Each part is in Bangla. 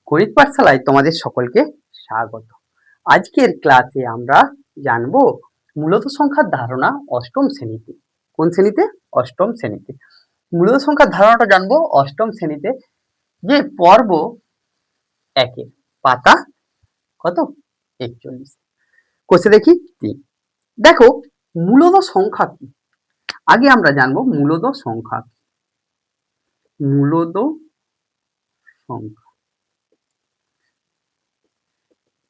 গণিত পাঠশালায় তোমাদের সকলকে স্বাগত। আজকের ক্লাসে আমরা জানবো মূলত সংখ্যার ধারণা অষ্টম শ্রেণীতে। কোন শ্রেণীতে? অষ্টম শ্রেণীতে। মূলত সংখ্যার ধারণাটা জানবো অষ্টম শ্রেণীতে, যে পর্ব একের পাতা কত 41। কোষে দেখি 3। দেখো মূলত সংখ্যা কি, আগে আমরা জানবো মূলত সংখ্যা কি। মূলত সংখ্যা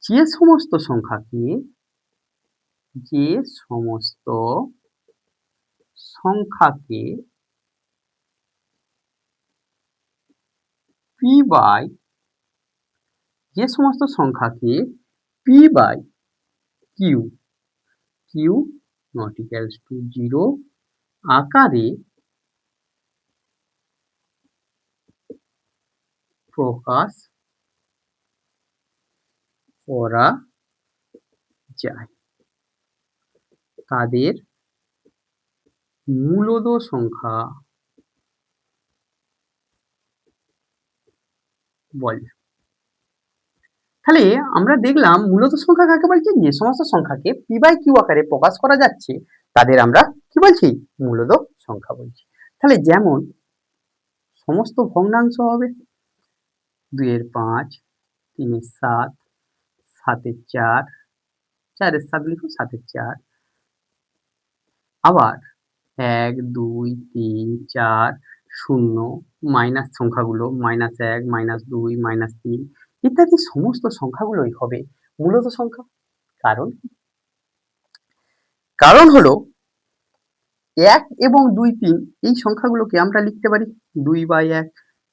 যে সমস্ত সংখ্যাকে p by q not equals to 0 আকারে প্রকাশ করা যায় তাদের মূলদ সংখ্যা বলে। তাহলে আমরা দেখলাম মূলত সংখ্যা কাকে বলছে, যে সমস্ত সংখ্যাকে পি বাই কিউ আকারে প্রকাশ করা যাচ্ছে তাদের আমরা কি বলছি, মূলদ সংখ্যা বলছি। তাহলে যেমন সমস্ত ভগ্নাংশ হবে 2 এর 5, 3 এর 7, 7 এর 4, 4 এর 7 লিখো, 7 এর 4, আবার 1, 2, 3, 4, 0, মাইনাস সংখ্যাগুলো -1, -2, -3 ইত্যাদি সমস্ত সংখ্যাগুলোই হবে মূলত সংখ্যা। কারণ হলো 1 এবং 2, 3 এই সংখ্যাগুলোকে আমরা লিখতে পারি 2/1,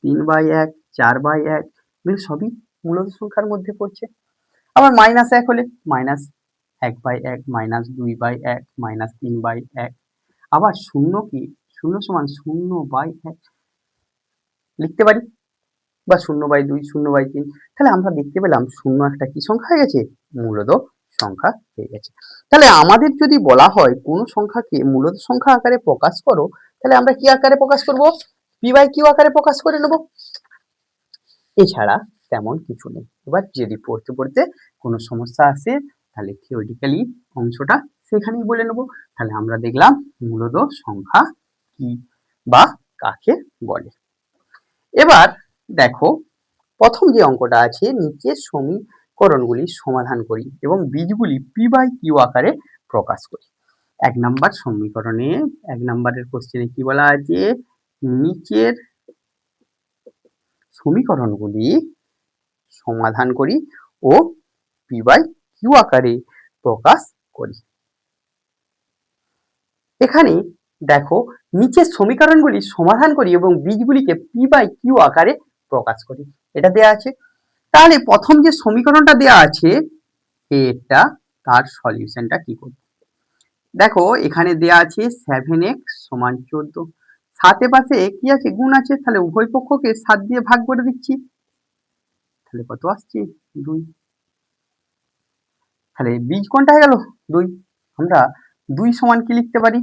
3/1, 4/1, এগুলো সবই মূলত সংখ্যার মধ্যে পড়ছে। আবার -1 হলে -1/1, -2/1, -3/1। আবার 0 কি 0 সমান 0/1 লিখতে পারি, বা 0/2, 0/3। তাহলে আমরা দেখতে পেলাম 0 একটা কি সংখ্যা হয়ে গেছে, মূলদ সংখ্যা হয়ে গেছে। তাহলে আমাদের যদি বলা হয় কোন সংখ্যাকে মূলদ সংখ্যা আকারে প্রকাশ করো, তাহলে আমরা কি আকারে প্রকাশ করব, পি বাই কিউ আকারে প্রকাশ করে নেব, এছাড়া তেমন কিছু নেই। এবার যদি পড়তে পড়তে কোনো সমস্যা আসে তাহলে থিওরিটিক্যালি অংশটা সেখানেই বলে নেব। তাহলে আমরা দেখলাম মূলদ সংখ্যা কি বা কাকে বলে। এবার দেখো প্রথম যে অঙ্কটা আছে, নিচের সমীকরণগুলি সমাধান করি এবং বীজগুলি পি বাই কিউ আকারে প্রকাশ করি। 1 নাম্বার সমীকরণে 1 নাম্বারের কোশ্চেনে কি বলা আছে, নিচের সমীকরণগুলি সমাধান করি ও পি বাই কিউ আকারে প্রকাশ করি। এখানে দেখো নিচের সমীকরণগুলি সমাধান করি এবং বীজগুলিকে পি বাই কিউ আকারে প্রকাশ করি, এটা দেয়া আছে। তাহলে প্রথম যে সমীকরণটা দেয়া আছে এটা, তার সলিউশনটা কি করব, দেখো এখানে দেয়া আছে 7x সমান 14, 7 এর পাশে কি আছে, গুণ আছে, তাহলে উভয় পক্ষকে 7 দিয়ে ভাগ করে দিচ্ছি, তাহলে কত আসছে 2। তাহলে বীজ কোনটা হয়ে গেল 2। আমরা 2 সমান কি লিখতে পারি,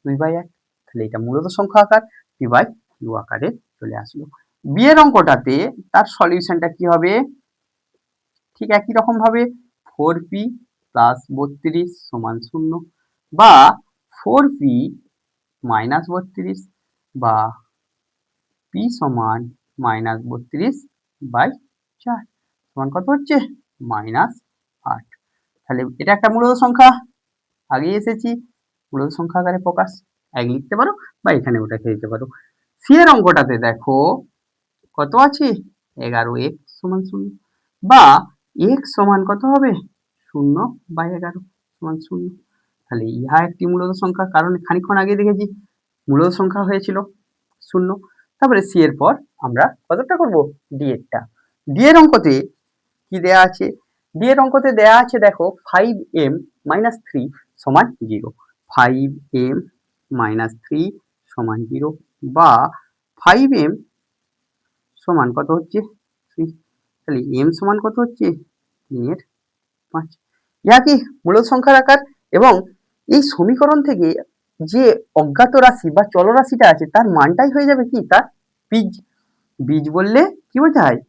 2/1। তাহলে এটা মূলত সংখ্যা আকার পি বাই কিউ আকারে চলে আসলো। বি এর অঙ্কটাতে তার সলিউশনটা কি হবে, ঠিক একই রকম ভাবে 4p প্লাস 32 সমান 0, বা 4p মাইনাস 32, বা p সমান -32/4 সমান কত হচ্ছে, -8। তাহলে এটা একটা মূলত সংখ্যা, আগেই এসেছি, মূলত সংখ্যা আকারে প্রকাশ, এক লিখতে পারো বা এখানে ওটাকে দিতে পারো। সি এর অঙ্কটাতে দেখো কত আছে, 11x সমান 0, বা x সমান কত হবে 0/11 সমান 0। তাহলে ইহা একটি মূলত সংখ্যা, কারণ খানিকক্ষণ আগে দেখেছি মূলত সংখ্যা হয়েছিল 0। তারপরে সি এর পর আমরা কতটা করব, ডি এরটা। ডি এর অঙ্কতে কি দেয়া আছে, ডি এর অঙ্কতে দেয়া আছে দেখো 5m - 3 সমান 0, 5m - 3 সমান 0, বা 5m সমান কত হচ্ছে 3। তাহলে m সমান কত হচ্ছে 3/5। ইহা কি মূলত সংখ্যার আকার, এবং এই সমীকরণ থেকে যে অজ্ঞাত রাশি বা চলরাশিটা আছে তার মানটাই হয়ে যাবে কি, তার বীজ। বীজ বললে কি বোঝায়,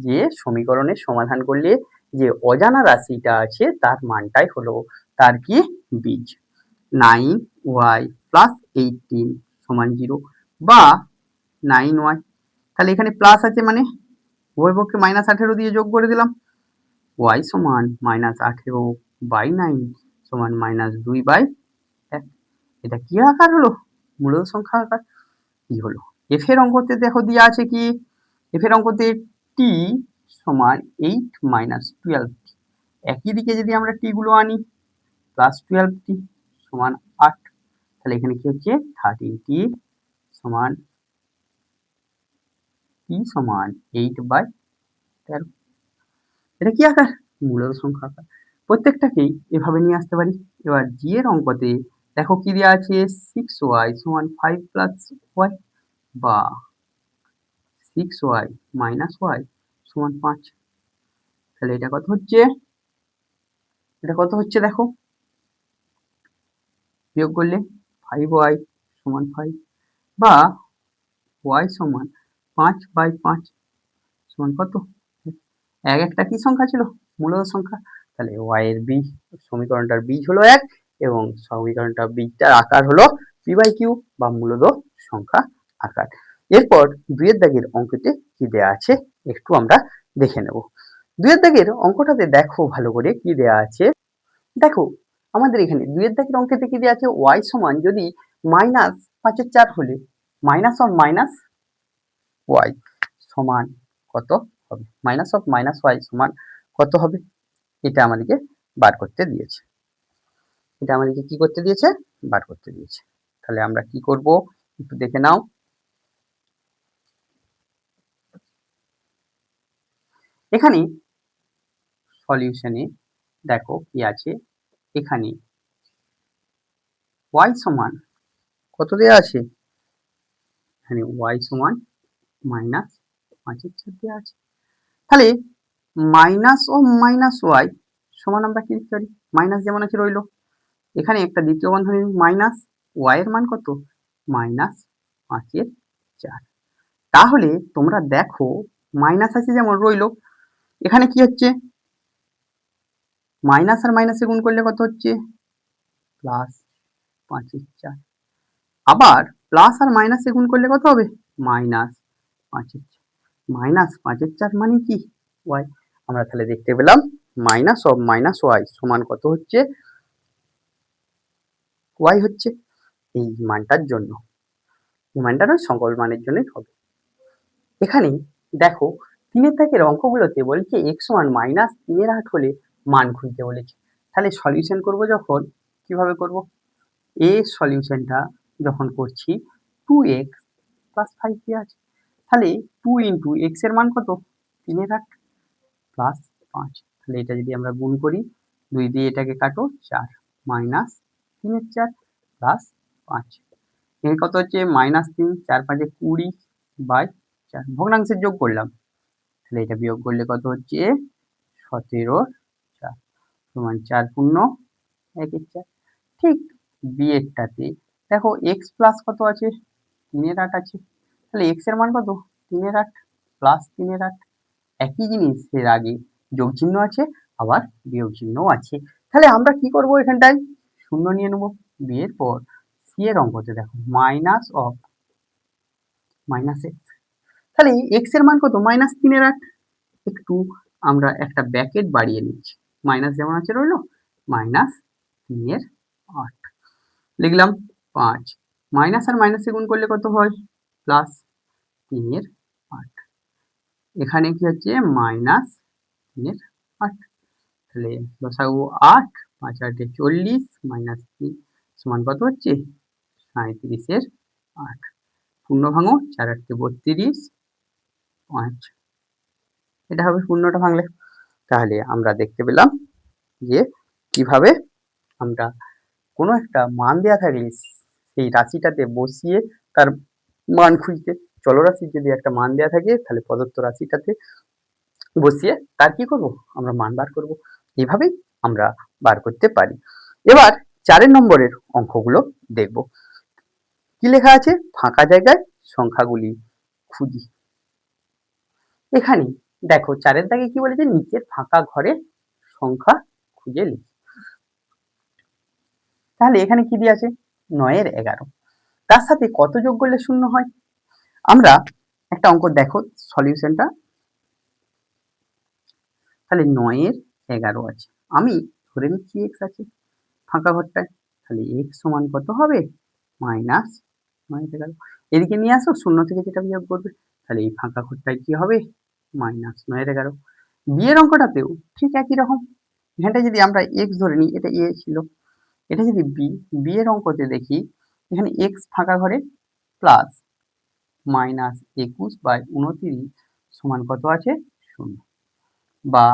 যে সমীকরণের সমাধান করলে যে অজানা রাশিটা আছে তার মানটাই হলো তার কি বীজ। 9y প্লাস 18 সমান 0 বা 9y, তাহলে এখানে প্লাস আছে মানে উভয় পক্ষে -18 দিয়ে যোগ করে দিলাম। y সমান -18/9 সমান -2/1। এটা কি আকার হলো? মূলদ সংখ্যা আকার। কি হলো? f এর অঙ্কতে দেখো দেওয়া আছে কি, f এর অঙ্কতে t সমান 8 - 12, একই দিকে যদি আমরা t গুলো আনি +12t সমান 8, তাহলে এখানে কি হচ্ছে 13t সমান t সমান 8/13। এটা কি আকার? মূলদ সংখ্যা আকার। প্রত্যেকটাকেই এভাবে নিয়ে আসতে পারি। এবার জি এর অঙ্কতে দেখো কি দেওয়া আছে 6y সমান 5 প্লাস y বা 6y মাইনাস y সমান 5, তাহলে এটা কত হচ্ছে? এটা কত হচ্ছে দেখো, বিয়োগ করলে 5y সমান 5 বা y সমান 5/5 সমান কত? একটা কি সংখ্যা ছিল? মূলদ সংখ্যা। তাহলে y এর বীজ, সমীকরণটার বীজ হলো 1 এবং সমীকরণটার বীজটার আকার হলো p/q বা মূলদ সংখ্যা আকার। এরপর 2 এর দাগের অঙ্কতে কি দেয়া আছে একটু আমরা দেখে নেব। 2 এর দাগের অঙ্কটাতে দেখো ভালো করে কি দেয়া আছে। দেখো আমাদের এখানে 2 এর দাগের অঙ্কেতে কি দেয়া আছে, y সমান যদি -5/4 হলে মাইনাস অফ মাইনাস y সমান কত হবে? মাইনাস অফ মাইনাস y সমান কত হবে? এটা আমাদেরকে বার করতে দিয়েছে। এটা আমাদেরকে কি করতে দিয়েছে? বার করতে দিয়েছে। তাহলে আমরা কি করব একটু দেখে নাও। এখানে সলিউশনে দেখো কি আছে, এখানে y সমান কত দেয়া আছে? এখানে y সমান -5/4 দেয়া আছে। তাহলে মাইনাস ও মাইনাস y সমান আমরা কি লিখতে পারি? মাইনাস যেমন আছে রইলো, এখানে একটা দ্বিতীয় বন্ধনী মাইনাস y এর মান কত? -5/4। তাহলে তোমরা দেখো মাইনাস আছে যেমন রইলো, এখানে কি হচ্ছে? মাইনাস আর মাইনাসে গুণ করলে কত হচ্ছে? +5/4। আবার প্লাস আর মাইনাসে গুণ করলে কত হবে? -5/4। -5/4 মানে কি? y। আমরা তাহলে দেখতে পেলাম মাইনাস অফ মাইনাস y সমান কত হচ্ছে? y হচ্ছে। এই মানটার জন্য, এই মানটা নয় সকল মানের জন্যই হবে। এখানে দেখো 3 এর দাগের অঙ্কগুলোতে বলছে x সমান -3/8 হলে মান খুঁজতে বলেছে। তাহলে সলিউশন করব যখন কিভাবে করব? a সলিউশনটা যখন করছি 2x + 5 দেয়া আছে। তাহলে 2 ইনটু x এর মান কত? 3/8 প্লাস 5। তাহলে এটা যদি আমরা গুণ করি, 2 দিয়ে এটাকে কাটো 4 মাইনাস 3/4 প্লাস 5। এখানে কত হচ্ছে? -3, 4 5 20/4। ভগ্নাংশের যোগ করলাম। তাহলে এটা বিয়োগ করলে কত হচ্ছে? 17/4 সমান 4 পূর্ণ 1/4। ঠিক বিয়েরটাতে দেখো x প্লাস কত আছে? 3/8 আছে। তাহলে x এর মান কত? 3/8 প্লাস 3/8। একই জিনিস, এর আগে যোগ চিহ্ন আছে আবার বিয়োগ চিহ্নও আছে। তাহলে আমরা কি করব এখানটায়? শূন্য নিয়ে নেব। বিয়ের পর সি এর অঙ্কতে দেখো মাইনাস অফ মাইনাস x, তাহলে x এর মান কত? -3/8। একটু আমরা একটা ব্র্যাকেট বাড়িয়ে নিচ্ছি, মাইনাস যেমন আছে রইলো, -3/8 লিখলাম। 5 মাইনাস আর মাইনাসে গুণ করলে কত হয়? +3/8। এখানে কি হচ্ছে? -3/8। তাহলে লসাগু 8, 5 8 40 -3 সমান কত হচ্ছে? 37/8। পূর্ণ ভাঙো, 4 8 32, 5। এটা হবে পূর্ণটা ভাঙলে। তাহলে আমরা দেখতে পেলাম যে কিভাবে আমরা কোনো একটা মান দেয়া থাকলে সেই রাশিটাতে বসিয়ে তার মান খুঁজতে, চলরাশির যদি একটা মান দেয়া থাকে তাহলে প্রদত্ত রাশিটাতে বসিয়ে তার কি করব? আমরা মান বার করব। এভাবেই আমরা বার করতে পারি। এবার 4 নম্বরের অঙ্কগুলো দেখব। কি লেখা আছে? ফাঁকা জায়গায় সংখ্যাগুলি খুঁজি। এখানে দেখো 4 এর দাগে কি বলেছে, নিচের ফাঁকা ঘরে সংখ্যা খুঁজে লিখ। তাহলে এখানে কি দিয়ে আছে, 9 এর 11। তার সাথে কত যোগ করলে 0 হয়? আমরা একটা অঙ্ক দেখো সলিউশনটা। তাহলে 9 এর 11 আছে, আমি ধরে নিচ্ছি x আছে ফাঁকা ঘরটায়, তাহলে x সমান কত হবে, মাইনাস 9 এর 11। এদিকে নিয়ে আসো, 0 থেকে যেটা বিয়োগ করবে, তাহলে এই ফাঁকা ঘরটায় কি হবে, মাইনাস 9 এর 11। বি এর অঙ্কটাতেও ঠিক একই রকম, এখানটায় যদি আমরা x ধরে নিই, এটা a ছিল, এটা যদি বি এর অঙ্কতে দেখি, এখানে x ফাঁকা ঘরে প্লাস মাইনাস 21/29 সমান কত আছে, 0। বা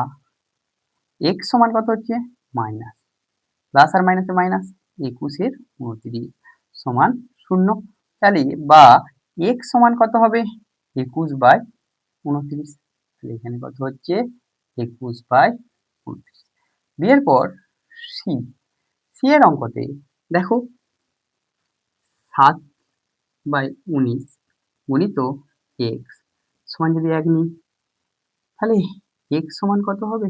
x সমান কত হচ্ছে, মাইনাস, প্লাস আর মাইনাসে মাইনাস, 21/29 সমান 0। তাহলে বা x সমান কত হবে, 21/29। তাহলে এখানে কত হচ্ছে, 21/29। বিয়ের পর সি, সি এর অঙ্কতে দেখো 7/19 গুণিত x সমান যদি 1 নিই, তাহলে x সমান কত হবে,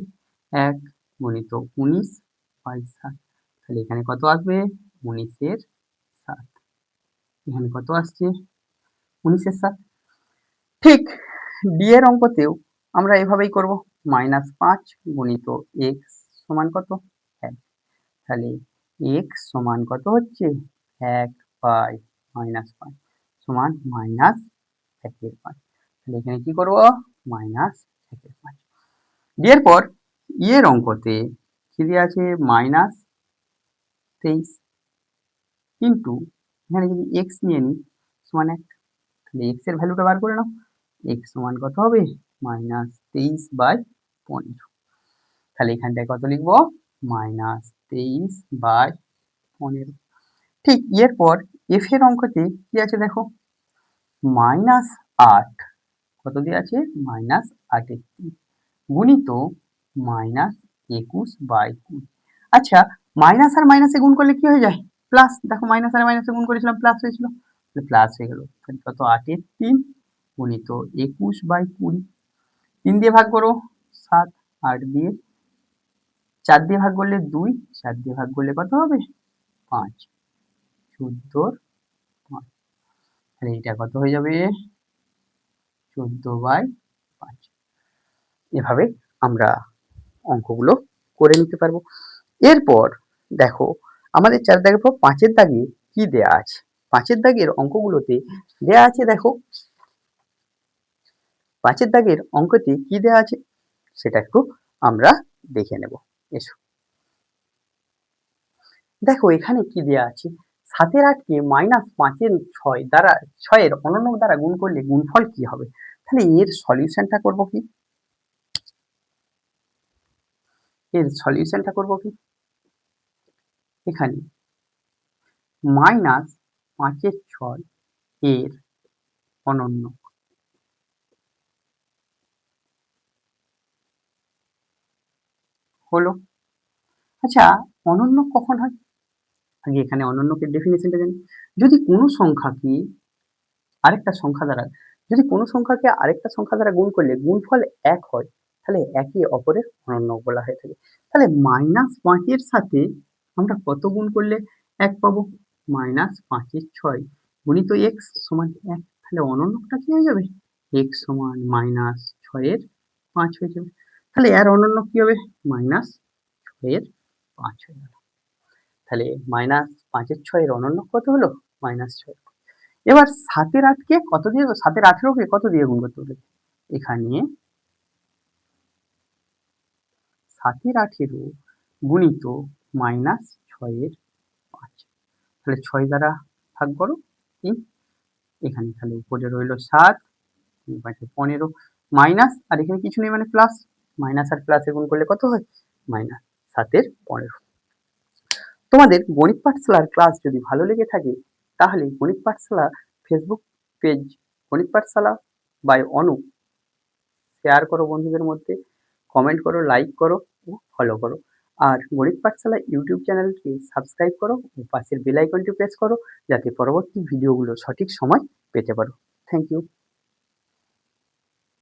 1 গুণিত 19/7। তাহলে এখানে কত আসবে, 19/7। এখানে কত আসছে, 19/7। ঠিক ডি এর অঙ্কতেও আমরা এভাবেই করব, -5 গুণিত x সমান কত, 1। তাহলে x সমান কত হচ্ছে, 1/-5 সমান -1/5। তাহলে এখানে কি করব, -1/5। ডি এর পর ই এর অঙ্কতে কি দেওয়া আছে, -23, কিন্তু এখানে যদি x নিয়ে নিই সমান 1, তাহলে x এর ভ্যালুটা বার করে নাও, x সমান কত হবে, -23/15। তাহলে এখানটায় কত লিখবো, -23/15। ঠিক এর পর এফ এর অঙ্কতে কি আছে দেখো, -8, কত দিয়ে আছে, -8 গুণিত -21/20। আচ্ছা, মাইনাস আর মাইনাসে গুণ করলে কি হয়ে যায়, প্লাস। দেখো মাইনাস আর মাইনাসে গুণ করেছিলাম, প্লাস হয়েছিল, প্লাস হয়ে গেল। কত, 8/3 গুণিত 21/20। 3 দিয়ে ভাগ করো 7, 8 দিয়ে 4 দিয়ে ভাগ করলে 2, 4 দিয়ে ভাগ করলে কত হবে, 5, 14/5। তাহলে এটা কত হয়ে যাবে, 14/5। এভাবে আমরা অঙ্কগুলো করে নিতে পারবো। এরপর দেখো আমাদের 4 দাগের পর 5 এর দাগে কি দেয়া আছে, 5 এর দাগের অঙ্কগুলোতে দেয়া আছে, দেখো 5 এর দাগের অঙ্কতে কি দেয়া আছে সেটা একটু আমরা দেখে নেব। এসো দেখো এখানে কি দেয়া আছে, 7 এর 8 কে -5 এর 6 দ্বারা 6 এর অনন্য দ্বারা গুণ করলে গুণফল কি হবে। তাহলে এর সলিউশনটা করব কি, এখানে -5 এর 6 এর অনন্য হলো। আচ্ছা, অনন্য কখন হয়, আগে এখানে অনন্যকে ডেফিনেশনটা জানি। যদি কোনো সংখ্যাকে আরেকটা সংখ্যা দ্বারা যদি কোনো সংখ্যাকে আরেকটা সংখ্যা দ্বারা গুণ করলে গুণফল 1 হয়, তাহলে একে অপরের অনন্য বলা হয়ে থাকে। তাহলে -5 এর সাথে আমরা কত গুণ করলে 1 পাবো, -5 এর 6 গুণিত x সমান 1। তাহলে অনন্যটা কি হয়ে যাবে, x সমান -6 এর 5 হয়ে যাবে। তাহলে এর অনন্য কি হবে, -6 এর 5 হয়ে গেল। তাহলে -5 এর 6 এর অনন্য কত হলো, -6। এবার 7 এর 8 কে কত দিয়ে, 7 এর 18 কে কত দিয়ে গুণ করতে হবে, এখানে 7 এর 18 গুণিত -6 এর 5। তাহলে 6 দ্বারা ভাগ করো 3, এখানে তাহলে উপরে রইল 7, 15 মাইনাস, আর এখানে কিছু নেই মানে প্লাস, মাইনাস আর প্লাসে গুণ করলে কত হয়, -7 এর 15। তোমাদের গণিত পাঠশালার ক্লাস যদি ভালো লেগে থাকে, তাহলে গণিত পাঠশালা ফেসবুক পেজ গণিত পাঠশালা বাই অনু শেয়ার করো বন্ধুদের মধ্যে, কমেন্ট করো, লাইক করো ও ফলো করো। আর গণিত পাঠশালা ইউটিউব চ্যানেলকে সাবস্ক্রাইব করো ও পাশের বেল আইকনটি প্রেস করো, যাতে পরবর্তী ভিডিওগুলো সঠিক সময় পেতে পারো। Thank you.